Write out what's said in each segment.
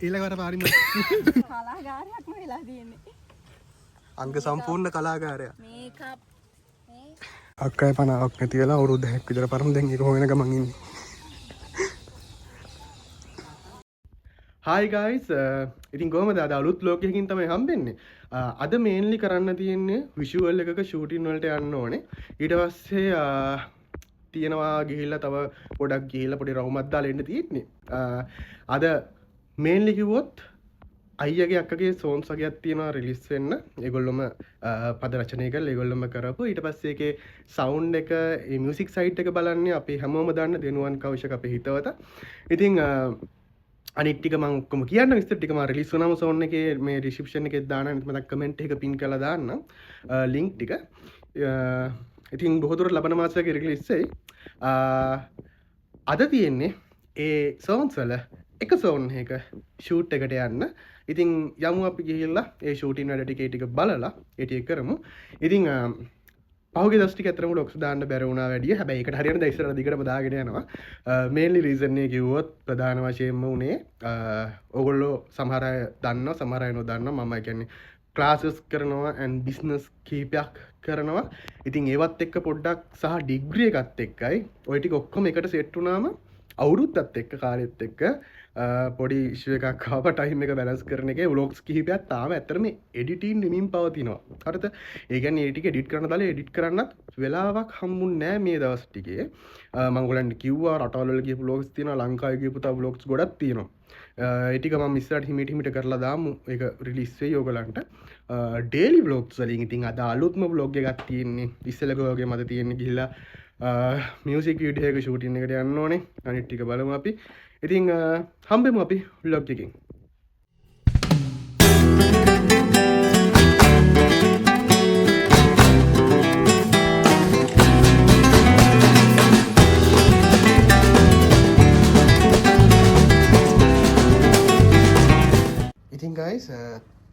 ඊළඟට පාරිම කලාකාරයක්ම වෙලා තියෙන්නේ. අංග සම්පූර්ණ කලාකාරයා. මේකප් අක්කයි 50ක් නැති වෙලා අවුරුදු 10ක් විතර පරම දැන් ඒක හොයන ගමන් ඉන්නේ. Hi guys, ඉතින් කොහමද අද අලුත් ලෝකයකින් තමයි හම්බෙන්නේ. අද මේන්ලි කරන්න තියෙන්නේ විෂුවල් එකක ෂූටින් වලට යන්න ඕනේ. ඊට පස්සේ තියෙනවා ගිහිල්ලා තව පොඩක් ගිහිල්ලා පොඩි රවුමක් දාලා එන්න තියෙන්නේ. අද මේන්ලි කිව්වොත් අයියගේ අක්කගේ සෝන්ස් වගේක් තියෙනවා රිලීස් වෙන්න. ඒගොල්ලොම පද රචනය කරලා ඒගොල්ලොම කරපු. ඊට පස්සේ ඒකේ සවුන්ඩ් එක, ඒ මියුසික් සයිඩ් එක බලන්නේ අපි හැමෝම දන්න දෙනුවන් කෞශික අපේ හිතවත. ඉතින් අනිත් ටික මම ඔක්කොම කියන්න විස්තර ටික මම රිලීස් වුණාම සෝන් එකේ මේ ඩිස්ක්‍රිප්ෂන් එකේ දාන්න මතක් කමෙන්ට් එක පින් කරලා දාන්න ලින්ක් ටික. ඉතින් බොහෝ දුරට ලබන මාසයක රිලීස් වෙයි. අද තියෙන්නේ ඒ සෝන්ස් වල එක සෝන් එක ෂූට් එකට යන්න. ඉතින් යමු අපි ගිහිල්ලා ඒ ෂූටින් වැඩ ටික බලලා ඒ ටික කරමු. ඉතින් පහුගිය දවස් ටික ඇත්තටම ලොක්ස් දාන්න බැර වුණා වැඩිය. හැබැයි ඒකට හරියට දැන් ඉස්සරහ දිගටම දාගෙන යනවා. මේන්ලි රීසන් එක කිව්වොත් ප්‍රධාන වශයෙන්ම උනේ ඕගොල්ලෝ සමහර අය දන්නවා සමහර අය නොදන්නවා. මම කියන්නේ ක්ලාසස් කරනවා and බිස්නස් කීපයක් කරනවා. ඉතින් ඒවත් එක්ක පොඩ්ඩක් සහ ඩිග්‍රී එකත් එක්කයි ওই ටික ඔක්කොම එකට සෙට් වුණාම අවුරුද්දත් එක්ක කාලෙත් එක්ක පොඩි ඉෂුව එකක් ආව ටයිම් එක බැලන්ස් කරන එකේ ව්ලොග්ස් කිහිපයක් තාම ඇත්තටම එඩිටින් නෙමින් පවතිනවා. හරිද? ඒ කියන්නේ ඒ ටික එඩිට් කරන්න දාලා එඩිට් කරන්නත් වෙලාවක් හම්බුන්නේ නැහැ මේ දවස් ටිකේ. මම ඔයගලන්ට කිව්වා රටවල් වල ගිහපු ව්ලොග්ස් තියෙනවා, ලංකාවේ ගිහපු තව ව්ලොග්ස් ගොඩක් තියෙනවා. ඒ ටික මම ඉස්සරහට හිමිට කරලා දාමු. ඒක රිලීස් වෙයි ඔයගලන්ට. ඩේලි ව්ලොග්ස් වලින් ඉතින් අද අලුත්ම ව්ලොග් එකක් තියෙන්නේ. ඉස්සෙල්ලා වගේ මට තියෙන්නේ ගිහිල්ලා මියුසික් වීඩියෝ එක ෂූටින් එකට යන්න ඕනේ. අනිත් ටික බලමු අපි. ඉතින් හම්බෙමු අපි vlog එකකින්. ඉතින් guys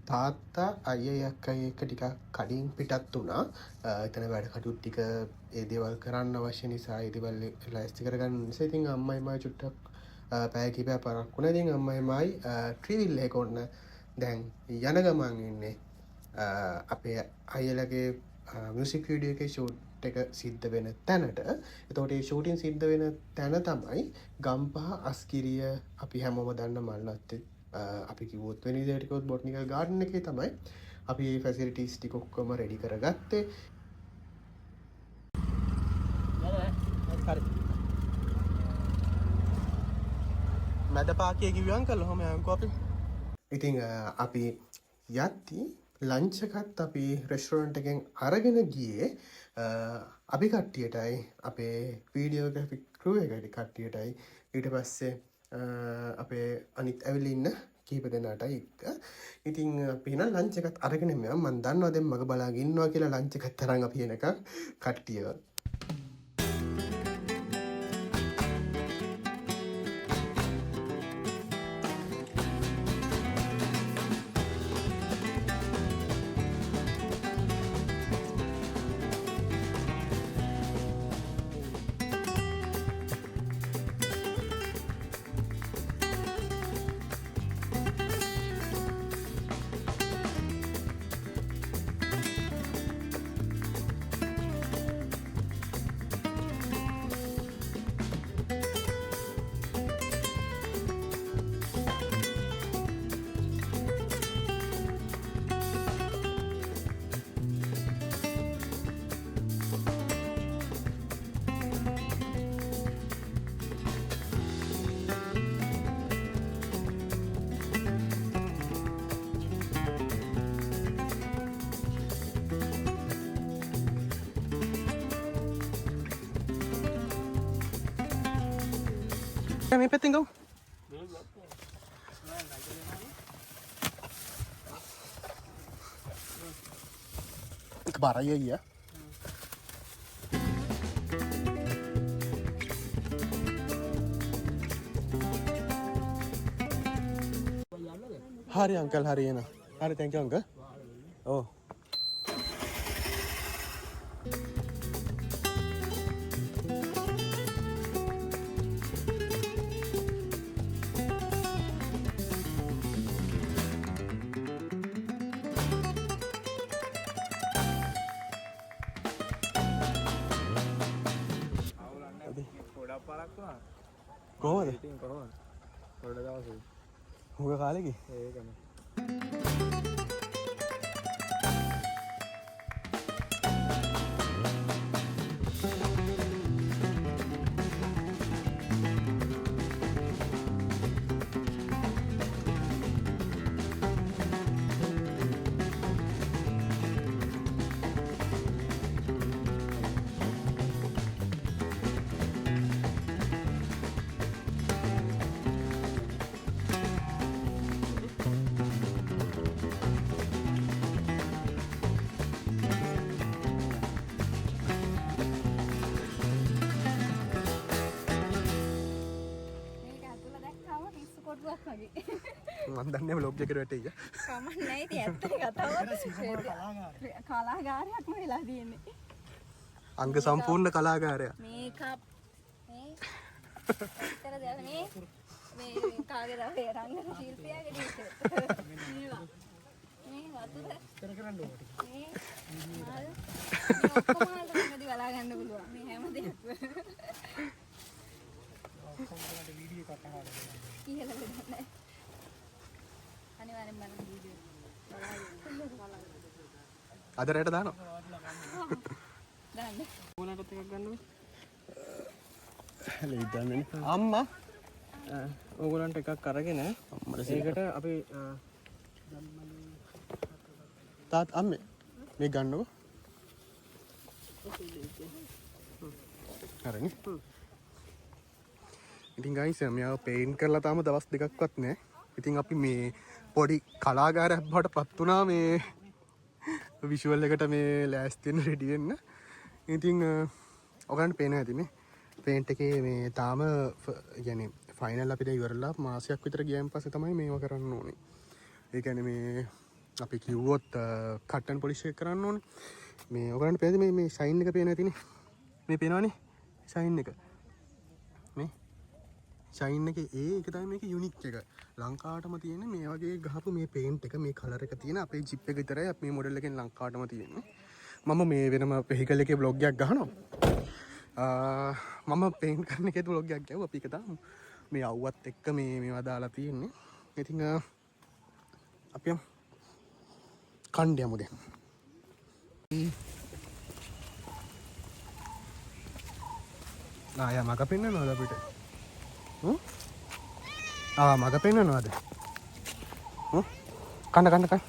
තාත්තා අයියයි අක්කයි එක්ක ටිකක් කඩින් පිටත් වුණා. එතන වැඩ කටයුතු ටික ඒ දේවල් කරන්න අවශ්‍ය නිසා ඒ දේවල් ලෑස්ති කරගන්න නිසා ඉතින් අම්මයි මායි චුට්ටක් පැය කිහිපයක් පරක් වුණා. ඉතින් අම්මයි මායි ට්‍රිවිල් එක ඔන්න දැන් යන ගමන් ඉන්නේ අපේ අයියලගේ මියුසික් වීඩියෝ එකේ ෂූට් එක සිද්ධ වෙන තැනට. එතකොට මේ ෂූටින් සිද්ධ වෙන තැන තමයි ගම්පහ අස්කිරිය අපි හැමෝම දන්න මල්වත්තේ. අපි කිව්වොත් වෙන විදිහට කිව්වොත් බොටනිකල් ගාඩන් එකේ තමයි අපි ෆැසිලිටිස් ටික ඔක්කොම රෙඩි කරගත්තේ. මැද පාකිය කිව්ව අංකල් ඔහම යන්කෝ අපි. ඉතින් අපි යද්දි ලන්ච් එකත් අපි රෙස්ටොරන්ට් එකෙන් අරගෙන ගියේ අපි කට්ටියටයි අපේ වීඩියෝග්‍රැෆික් ක්‍රූ එකේ කට්ටියටයි ඊට පස්සේ අපේ අනිත් ඇවිල්ලා ඉන්න කීප දෙනාටයි එක්ක. ඉතින් අපි නම් ලන්ච් එකත් අරගෙන යනවා. මම දන්නවා දැන් මග බලාගෙන ඉන්නවා කියලා ලන්ච් එකත් තරම් අපි එනකන් කට්ටියව. මේ පැත්තෙන් ගමු. එක බාරයි අයියා. හරි අංකල් හරි එන. හරි thank you අංකල්. ඔව්. කොහොමද? ඉතින් කොහොමද? පොඩ දවසේ. හුඟ කාලෙකි. ඒකනේ. මම දන්නේ vlog එකට වැටෙයි. කමක් නැහැ ඉතින් ඇත්ත කතාව. කලාකාරයක්ම වෙලා තියෙන්නේ. අංග සම්පූර්ණ කලාකාරයා. මේකප් මේ ඇත්තට දැන් මේ කාගේ රේ රංගන ශිල්පියාගේ දීසේ. මේ වතුර කරන්න ඕනේ. මේ ඔක්කොම රංගනදි බලා ගන්න පුළුවන්. මේ හැම දෙයක්ම. ඔක්කොමලට වීඩියෝ එකක් අහලා කියලා දෙන්න. අනිවාර්යෙන් බලන්න වීඩියෝ. අද රැට දානවා. දාන්න. ඕනකට එකක් ගන්නද? හැලේ ඉදන්නේ. අම්මා ඕගොල්ලන්ට එකක් අරගෙන ඒකට අපි තාත් අම්මේ මේ ගන්නකො. හරිනේ. ඉතින් ගයිස් මෙයාව පේන්ට් කරලා තාම දවස් දෙකක්වත් නැහැ. ඉතින් අපි මේ පොඩි කලාකාරයෙක් බවට පත් වුණා මේ විෂුවල් එකට මේ ලෑස්ති වෙන්න රෙඩි වෙන්න. ඉතින් ඔයගන්ට පේනවා ඇතිනේ. පේන්ට් එකේ මේ තාම يعني ෆයිනල් අපිට ඉවරලා මාසයක් විතර ගියන් පස්සේ තමයි මේව කරන්න ඕනේ. ඒ කියන්නේ මේ අපි කිව්වොත් කට්ටන් පොලිෂ් එක කරන්න ඕනේ. මේ ඔයගන්ට පේනද මේ ෂයින් එක පේනවා ඇතිනේ. මේ පේනවනේ ෂයින් එක. මේ ෂයින් එක ඒක තමයි මේක යුනික් එක. ලංකාවටම තියෙන මේ වගේ ගහපු මේ පේන්ට් එක මේ කලර් එක තියෙන අපේ ජිප් එක විතරයි අපි මේ මොඩල් එකෙන් ලංකාවටම තියෙන්නේ. මම මේ වෙනම වෙහිකල් එකේ බ්ලොග් එකක් ගහනවා. මම පේන්ට් කරන එකේ බ්ලොග් එකක් ගියා. අපි එක තාම මේ අවුවත් එක්ක මේවා දාලා තියෙන්නේ. ඉතින් අපි කණ්ඩ යමු දැන්. ආයා මග පෙන්නනවද අපිට? මග පෙන්නනවද? කන්න.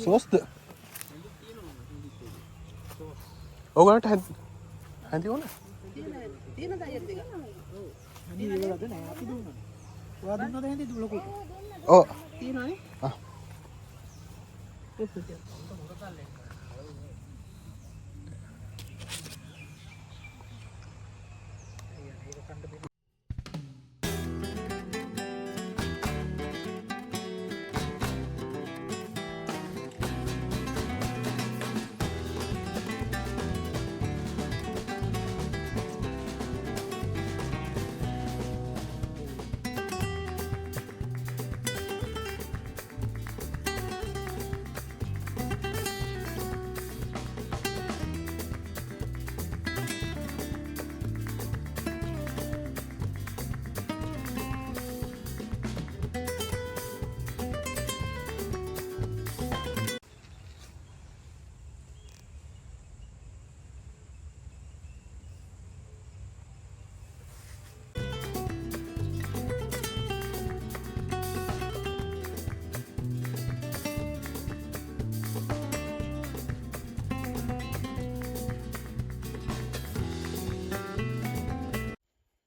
සෝස්ද? ඔයගොල්ලන්ට හැඳි ඕන? තියෙන දයත් දෙක. හැඳි ඒවලද නෑ අපි දුන්නා. ඔයා දුන්නද හැඳි ලොකු? ඔව්. තියෙනවනේ.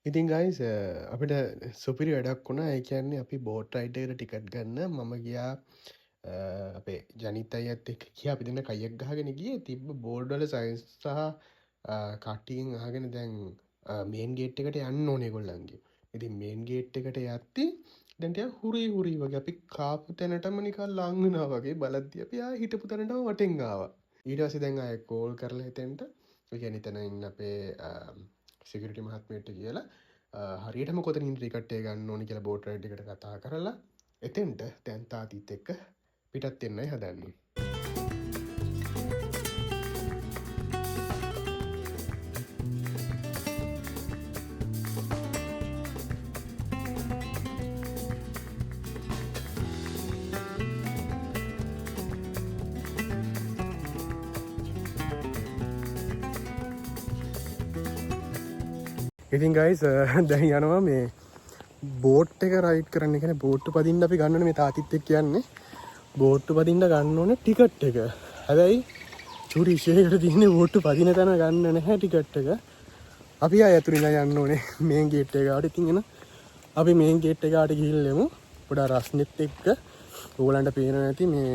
ඉතින් ගයිස් අපිට සුපිරි වැඩක් වුණා. ඒ කියන්නේ අපි බෝට් රයිඩ් එකට ටිකට් ගන්න මම ගියා අපේ ජනිත් අයියත් එක්ක ගියා. අපි දෙන්න කයියක් ගහගෙන ගියේ. තිබ්බ බෝඩ් වල සයින්ස් සහ කට්ටියන් අහගෙන දැන් මේන් ගේට් එකට යන්න ඕනේ ඒගොල්ලන්ගේ. ඉතින් මේන් ගේට් එකට යද්දි දැන් ටිකක් හුරි වගේ අපි කාපු තැනටම නිකන් ලං වුණා වගේ බලද්දි අපි ආයෙ හිටපු තැනටම වටෙන් ආවා. ඊට පස්සේ දැන් ආයෙ කෝල් කරලා හිටෙන්ට ඒ කියන්නේ එතන ඉන්න අපේ සිකියුරිටි මහත්මයට කියලා හරියටම කොතනින් ටිකට් එක ගන්න ඕනි කියලා බෝට් රයිඩ් එකට කතා කරලා එතෙන්ට දැන් තාතිත් එක්ක පිටත් වෙන්නයි හදන්නේ. ඉතින් ගයිස් දැන් යනවා මේ බෝට් එක රයිඩ් කරන්න. කියන්නේ බෝට්ටු පදින්න අපි ගන්න ඕනේ. මේ තාතිත් එක්ක කියන්නේ බෝට්ටු පදින්න ගන්න ඕනේ ටිකට් එක. හැබැයි චූටි ඉෂේකට තියෙන්නේ බෝට්ටු පදින තැන ගන්න නැහැ ටිකට් එක. අපි ආය ඇතුළේ යන්න ඕනේ මේන් ගේට් එකට. ඉතින් එන අපි මේන් ගේට් එකට ගිහිල්ලෙමු. පොඩා රස්නෙත් එක්ක ඕගලන්ට පේනවා නැති මේ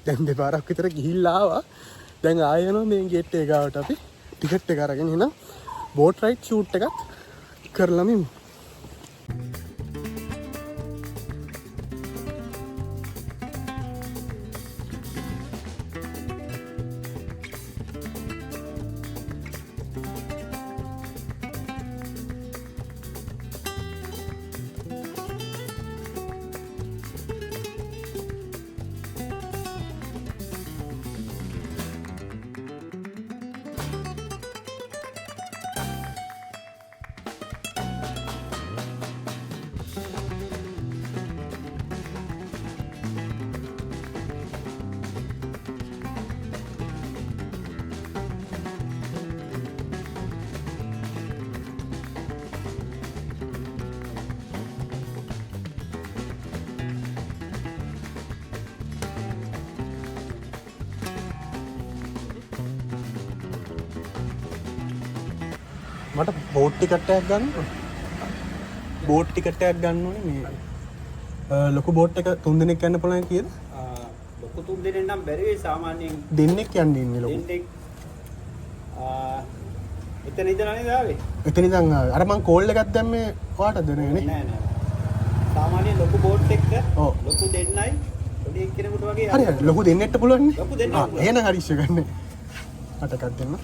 දැන් දෙපාරක් විතර ගිහිල්ලා ආවා. දැන් ආය යනවා මේන් ගේට් එකට අපි ටිකට් එක අරගෙන එනවා. බෝට් රයිඩ් ෂූට් එකක් කරලම ඉමු. මට බෝට් ටිකට් එකක් ගන්න බෝට් ටිකට් එකක් ගන්න ඕනේ මේ ලොකු බෝට් එක 3 දිනක් යන්න පුළුවන් කීයද? ලොකු 3 දිනෙන් නම් බැරි වෙයි සාමාන්‍යයෙන් දෙන්නෙක් යන්න ඉන්නේ ලොකු. දෙන්නෙක් එතන ඉඳලා නේද ආවේ? එතන ඉඳන් ආවේ. අර මං කෝල් එකක් දැම්මේ ඔයාටද නේ? නෑ. සාමාන්‍යයෙන් ලොකු බෝට් එක ඔව්. ලොකු දෙන්නයි පොඩි එක්කෙනෙකුට වගේ හරි ලොකු දෙන්නෙක්ට පුළුවන් නේ? ලොකු දෙන්නෙක්. එහෙනම් හරි ඉෂ්‍ය ගන්න. මට එකක් දෙන්න.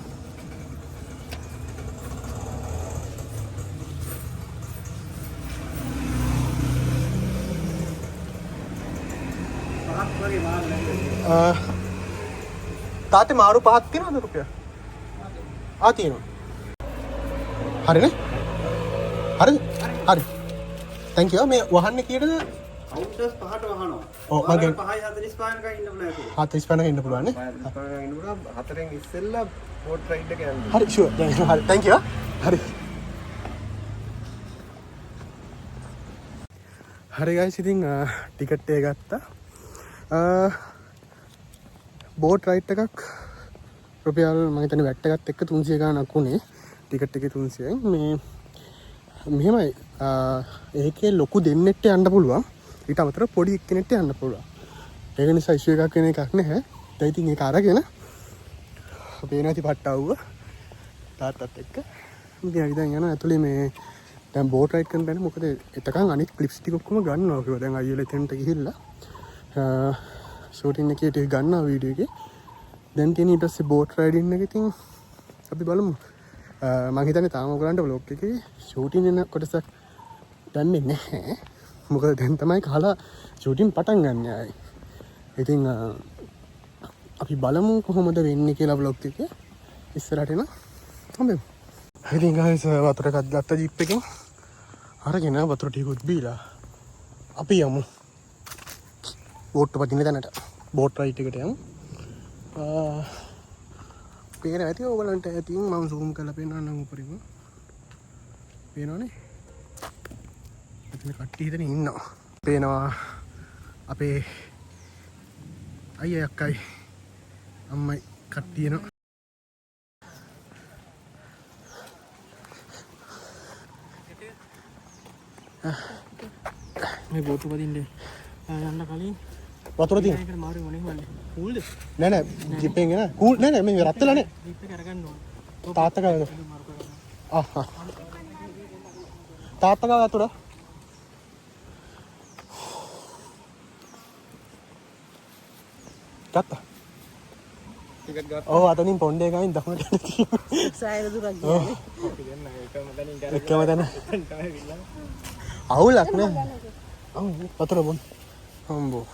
තාත්තේ මාරු 5ක් තියෙනවද රුපියල්? තියෙනවා. හරිනේ? හරිද? හරි. thank you. මේ වහන්නේ කීයටද? අවුට්ස් 5ට වහනවා. ඔව් මගේ 5:45 කන් ඉන්න පුළුවන් ඒක. 45 ඉන්න පුළුවන් නේ. 45 ඉන්න පුළුවන්. 4න් ඉස්සෙල්ලා බෝට් රයිඩ් එක යන්න. හරි ෂුවර්. හරි thank you. හරි. හරි guys ඉතින් ටිකට් එක ගත්තා. බෝට් රයිඩ් එකක් රුපියල් මම හිතන්නේ වැට් එකත් එක්ක 300 ගාණක් උනේ. ටිකට් එකේ 300යි. මේ මෙහෙමයි ඒකේ ලොකු දෙන්නෙක්ට යන්න පුළුවන්. ඊට අමතරව පොඩි එක්කෙනෙක්ට යන්න පුළුවන්. ඒක නිසා ඉෂුව එකක් වෙන එකක් නැහැ. දැන් ඉතින් ඒක අරගෙන අපේ නැති පට්ටවුව තාත්තත් එක්ක ඉතින් අපි දැන් යනවා ඇතුලේ මේ දැන් බෝට් රයිඩ් කරන්න බෑනේ. මොකද එතකන් අනිත් ක්ලිප්ස් ටික ඔක්කොම ගන්නවා කිව්වා. දැන් අයියලා එතනට ගිහිල්ලා ෂූටින් එකේ ටික ගන්නවා වීඩියෝ එකේ. දැන් තියෙන ඊට පස්සේ බෝට් රයිඩින් එක ඉතින් අපි බලමු. මම හිතන්නේ තාම ඔයගලන්ට vlog එකේ ෂූටින් වෙන කොටසක් දැම්මේ නැහැ. මොකද දැන් තමයි කාලා ෂූටින් පටන් ගන්න ආයි. ඉතින් අපි බලමු කොහොමද වෙන්නේ කියලා vlog එකේ ඉස්සරහට එන හම්බෙමු. ඉතින් guys වතුර එකක් ගත්ත ජීප් එකෙන් අරගෙන වතුර ටිකකුත් බීලා අපි යමු බෝට් පදින්න තැනට. බෝට් රයිඩ් එකට යමු. පේන ඇති ඔයගලන්ට ඇතින් මම zoom කරලා පෙන්නන්නම් උඩරින්. පේනවනේ? එතන කට්ටිය හිටගෙන ඉන්නවා. පේනවා අපේ අයියා අක්කයි අම්මයි කට්ටිය එනවා. මේ බෝට්ටු පදින්න යන්න කලින් වතුර තියෙන ඒකට මාරු මොනේ හොල්ලේ කූල්ද නෑ නෑ ජිප් එකෙන් ගෙන කූල් නෑ නෑ මේ රත්තලානේ ජීප් එක අරගන්න ඕන තාත්තා ගාවද මාරු කරගන්න තාත්තා ගාව වතුර ගත්තා ටිකට් ගත්තා ඔව් අතනින් පොණ්ඩේ ගාමින් දකුණට යන්න තියෙනවා සායර දුරක් ගියානේ අපි දෙන්න එකම තැනින් කරගෙන එකම තැන තමයි විල්ලා අවුලක් නෑ ඔව් වතුර බොන්න හම්බෝ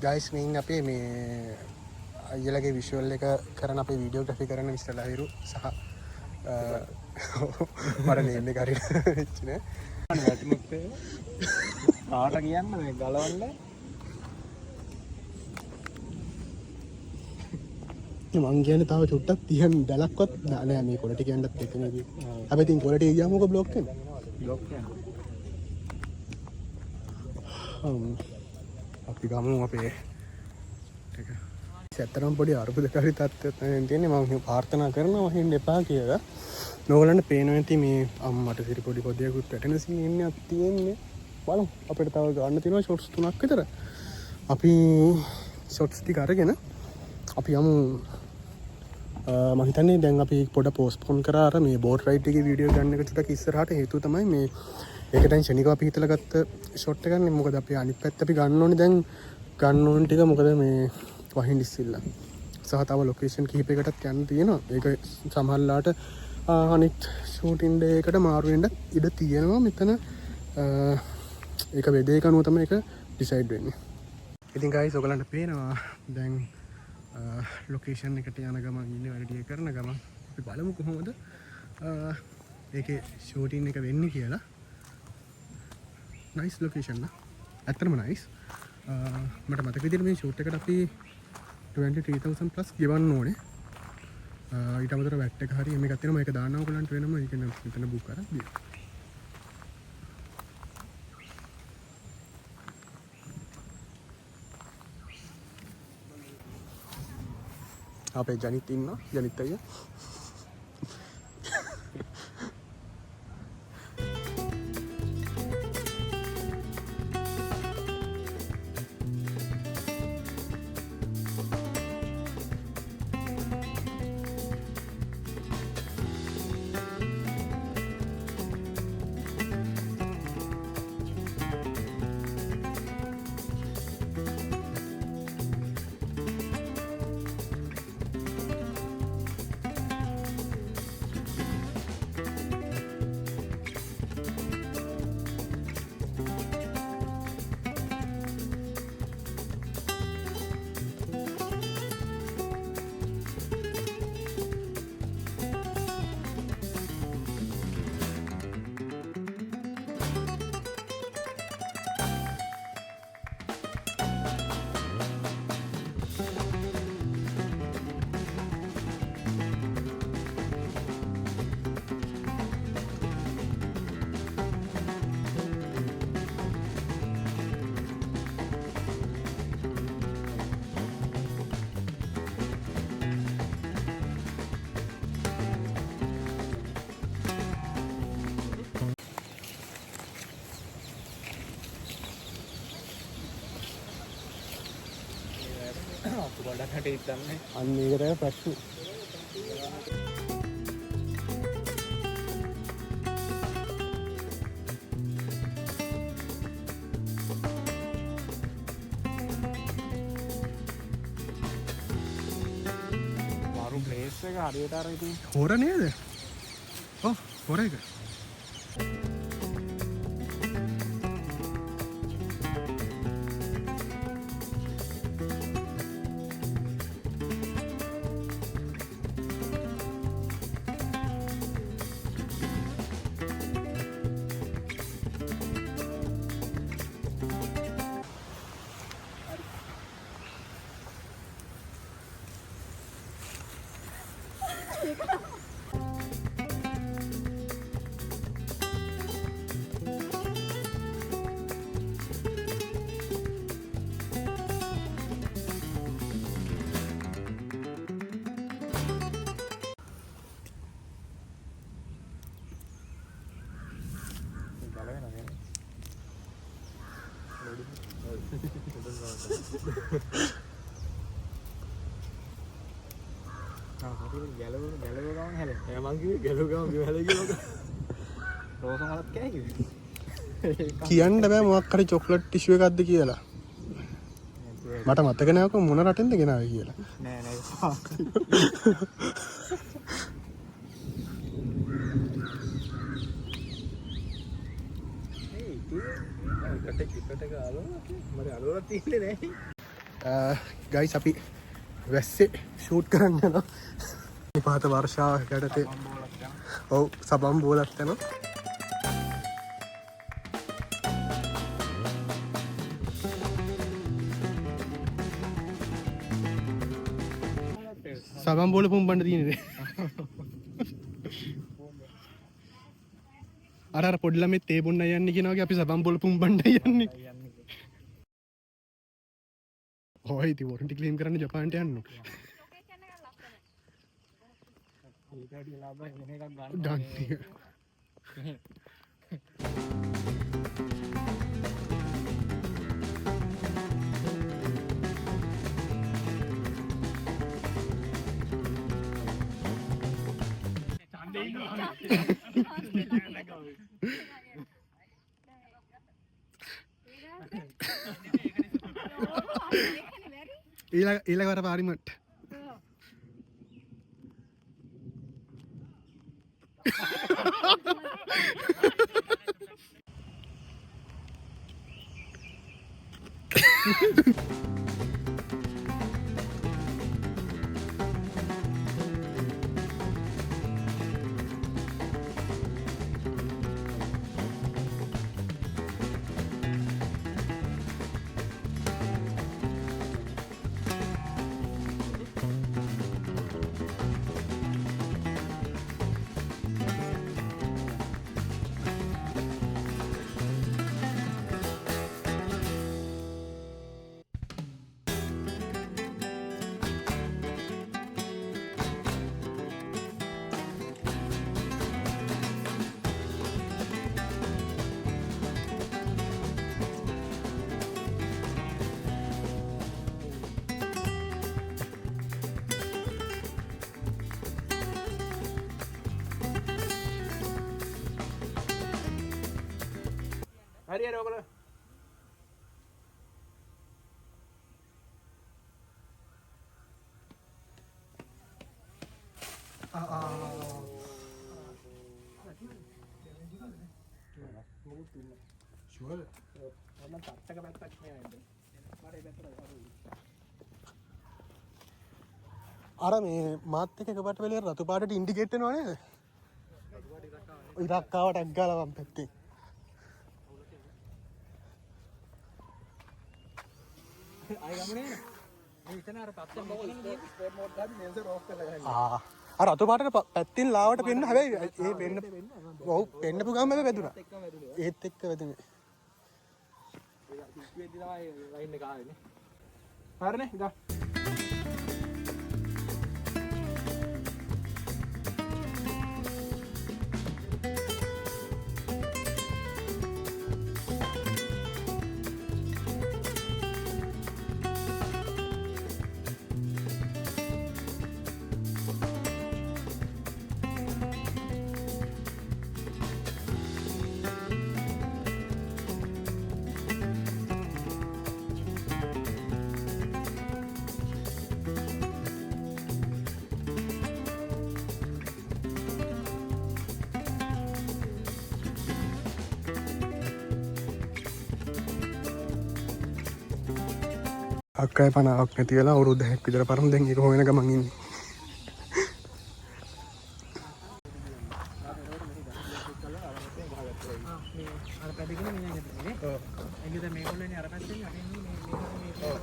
ගයිස් මෙයින් අපේ මේ අයියලගේ විෂුවල් එක කරන අපේ වීඩියෝග්‍රැෆි කරන මිස්ටර් ලහිරු සහ මට නේම් එක හරියට වෙච්ච නෑ වැටුනොත් කාට කියන්න මේ ගලවන්න මං කියන්නේ තව චුට්ටක් තියන් දැලක්වත් නෑ මේ කොලටි කියන්නත් එක නේද අපි ඉතින් කොලටි ගියාම මොකද බ්ලොක් වෙන්නේ බ්ලොක් යන අපි ගමු අපේ ඇත්තටම පොඩි අරුබුදකාරී තත්ත්වයක් තියෙන්නේ මම ප්‍රාර්ථනා කරනවා හින්න එපා කියලා. නොගලන්ට පේනවා ඇති මේ අම්මට සිරි පොඩි පොදියකුත් වැටෙන සීන් එකක් තියෙන්නේ. බලමු අපිට තව ගන්න තියෙනවා ෂොට්ස් 3ක් විතර. අපි ෂොට්ස් ටික අරගෙන අපි යමු මම හිතන්නේ දැන් අපි පොඩ පෝස්ට්පෝන් කරා අර මේ බෝට් රයිඩ් එකේ වීඩියෝ ගන්න එක චුට්ටක් ඉස්සරහට හේතුව තමයි මේ ඒක දැන් ශනිකව අපි හිතලා ගත්ත ෂොට් එක ගන්න. මොකද අපි අනිත් පැත්ත අපි ගන්න ඕනේ දැන් ගන්න ඕන ටික මොකද මේ වහින් ඉස්සිල්ලා සහ තව ලොකේෂන් කිහිපයකටත් යන්න තියෙනවා. ඒක සමහරලාට අනිත් ෂූටින් ඩේ එකට මාරු වෙන්න ඉඩ තියෙනවා. මෙතන ඒක වෙදේක අනුව තමයි ඒක ඩිසයිඩ් වෙන්නේ. ඉතින් ගයිස් ඔයගලන්ට පේනවා දැන් ලොකේෂන් එකට යන ගමන් ඉන්නේ වැඩි කරන ගමන් අපි බලමු කොහොමද ඒකේ ෂූටින් එක වෙන්නේ කියලා. නයිස් ලොකේෂන් නා. ඇත්තටම නයිස්. මට මතක විදිහට මේ ෂූට් එකට අපි 23,000 ප්ලස් ගෙවන්න ඕනේ. ඊට අමතරව වැට් එක හරි මේකත් තියෙනවා. මේක දාන්න ඕගලන්ට වෙනම ඒක නම් මෙතන බුක් කරලා දී. අපේ ජනිත් ඉන්නවා. ජනිත් අයියා. ගොඩක් හට ඉතන්නේ අන්න ඒකට ප්‍රශ්න. මාරු ප්ලේස් එක හරියට අර ඉතින් හොර නේද? ඔව් හොර එක. ගැලව ගමන් හැලෙන. එයා මං කිව්වේ ගැලව ගමන් බිම හැලෙයි කියලා. රෝස මලත් කෑ කිව්වේ. කියන්න බෑ මොකක් හරි චොක්ලට් ටිෂු එකක්ද කියලා. මට මතක නෑ කො මොන රටින්ද ගෙනාවේ කියලා. නෑ නෑ. ගයිස් අපි වැස්සේ ෂූට් කරන්න යනවා. නිපාත වර්ෂාවක් යටතේ. ඔව් සබම් බෝලක් යනවා. සබම් බෝල පුම්බන්න තියෙන්නේ. අර පොඩි ළමෙක් තේ බොන්න යන්නේ කියනවා වගේ අපි සබම් බෝල පුම්බන්න යන්නේ. ඔය ඉතින් වොරන්ටි ක්ලේම් කරන්න ජපානට යන්න. ගන්න. ඊළඟ වර පාරිමට්. හරි හරි ඔයගොල්ලෝ අර මේ මාත් එක්ක එකපාරට වෙලේ රතු පාටට ඉන්ඩිකේට් වෙනව නේද? ඉරක්කාවට අග්ගාලා වම් පැත්තේ. ආය ගමනේ නේ. මේ ඉතන අර පත්තෙන් බෝල් ස්පෝර්ට් මෝඩ් ගන්න මේසර් ඕෆ් කරලා ගහන්න. අර රතු පාටට පැත්තෙන් ලාවට පෙන්න හැබැයි ඒ පෙන්න ඔව් පෙන්නපු ගමන් හැබැයි වැදුනා. ඒත් එක්ක වැදුනේ. ඒ ඉස්පීඩ් තමයි ලයින් එක ආවේ නේ. හරිනේ ඉතින් අක්කයි 50ක් නැති වෙලා අවුරුදු 10ක් විතර පරම දැන් ඒක හොයන ගමන් ඉන්නේ. අර පැදගෙන මෙන්න යන්නේ නේ. ඔව්. එන්නේ දැන් මේගොල්ලෝනේ අර පැත්තෙන් යන්නේ මේ ඔව්.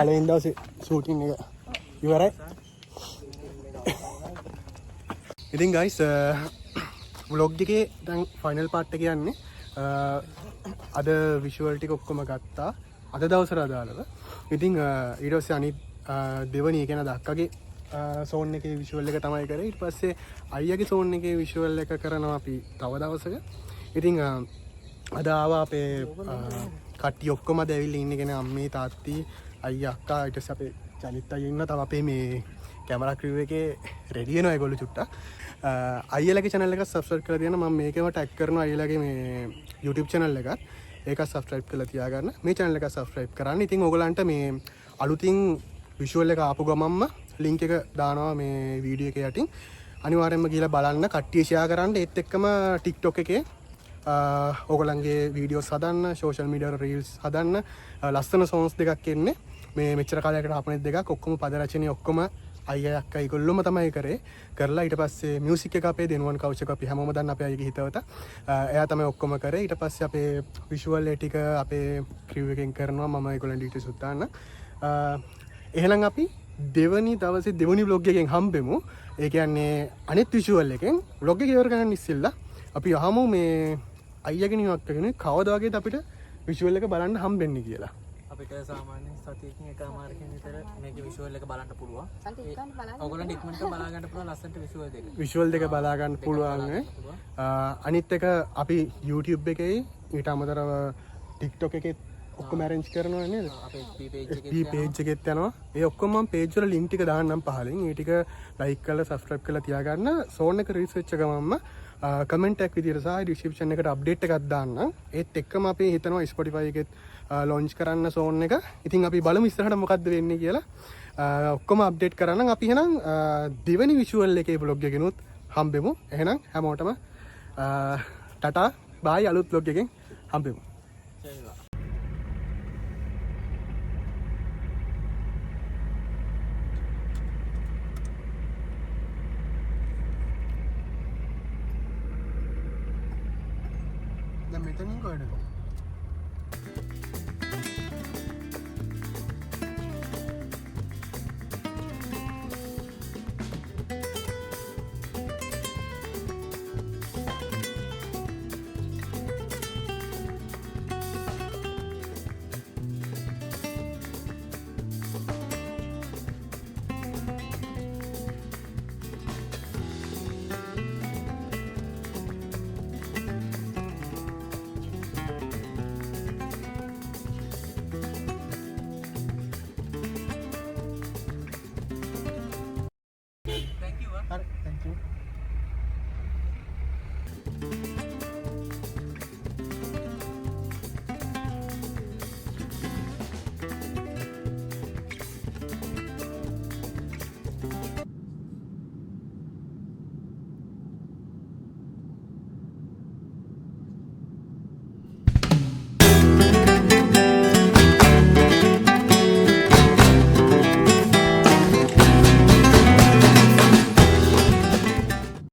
පළවෙනි දවසේ ෂූටින් එක ඉවරයි. ඉතින් ගයිස් ව්ලොග් එකේ දැන් ෆයිනල් පාර්ට් එක යන්නේ. අද විෂුවල් ටික ඔක්කොම ගත්තා අද දවසට අදාළව. ඉතින් ඊට පස්සේ අනිත් දෙවනි කියන දක්කගේ සෝන් එකේ විෂුවල් එක තමයි කරේ. ඊට පස්සේ අයියාගේ සෝන් එකේ විෂුවල් එක කරනවා අපි තව දවසක. ඉතින් අද ආවා අපේ කට්ටිය ඔක්කොම අද ඇවිල්ලා ඉන්නේ කෙනා අම්මේ තාත්ති අයියා අක්කා ඊට පස්සේ අපේ ජනිත් අයියා ඉන්නවා. තව අපේ මේ කැමරා ක්‍රිව් එකේ රෙඩි වෙනවා ඒගොල්ලෝ චුට්ටක්. අයියාලගේ channel එක subscribe කරලා තියන්න. මම මේකම tag කරනවා අයියාලගේ මේ YouTube channel එකත්. ඒකත් subscribe කරලා තියාගන්න. මේ channel එක subscribe කරන්න. ඉතින් ඕගොල්ලන්ට මේ අලුතින් visual එක ආපු ගමන්ම link එක දානවා මේ වීඩියෝ එක යටින්. අනිවාර්යෙන්ම ගිහලා බලන්න. කට්ටිය share කරන්න. ඒත් එක්කම TikTok එකේ ඕගොල්ලන්ගේ වීඩියෝස් හදන්න, social media reels හදන්න, ලස්සන songs දෙකක් එන්නේ. මේ මෙච්චර කාලයකට අපනේ දෙකක් ඔක්කොම පද රචනය ඔක්කොම අයියා අක්කා ඒගොල්ලොම තමයි කරේ. කරලා ඊට පස්සේ මියුසික් එක අපේ දෙනුවන් කවුච් එක අපි හැමෝම දන්න අපේ අයියාගේ හිතවත. එයා තමයි ඔක්කොම කරේ. ඊට පස්සේ අපේ විෂුවල් ඒ ටික අපේ ක්‍රිව් එකෙන් කරනවා. මම ඒගොල්ලන් ඩීටේල්ස් උත්තාන්න. එහෙනම් අපි දෙවනි දවසේ දෙවනි vlog එකෙන් හම්බෙමු. ඒ කියන්නේ අනිත් විෂුවල් එකෙන් vlog එක ඉවර කරන්න ඉස්සෙල්ලා අපි අහමු මේ අයියාගේ නිවත් කරගෙන කවදා වගේද අපිට විෂුවල් එක බලන්න හම්බෙන්නේ කියලා. අපිට සාමාන්‍යයෙන් සතියකින් එකමාරකින් විතර මේකේ විෂුවල් එක බලන්න පුළුවන්. ඔයගොල්ලන්ට ඉක්මනට බලා ගන්න පුළුවන් ලස්සනට විෂුවල් දෙක. විෂුවල් දෙක බලා ගන්න පුළුවන්. අනිත් එක අපි YouTube එකේ ඊට අමතරව TikTok එකේ ඔක්කොම arrange කරනවා නේද? අපේ FB page එකෙත් යනවා. ඒ ඔක්කොම මම page වල link ටික දාන්නම් පහලින්. ඒ ටික like කරලා subscribe කරලා තියාගන්න. zone එක reach වෙච්ච ගමන්ම comment එකක් විදියට සහ description එකට update එකක් දාන්න. ඒත් එක්කම අපි හිතනවා Spotify එකෙත් launch කරන්න zone එක. ඉතින් අපි බලමු ඉස්සරහට මොකද්ද වෙන්නේ කියලා. ඔක්කොම update කරන්න. අපි එහෙනම් දෙවෙනි visual එකේ vlog එකකිනුත් හම්බෙමු. එහෙනම් හැමෝටම ටටා bye අලුත් vlog එකකින් හම්බෙමු. දැන් මෙතනින් කොහෙද?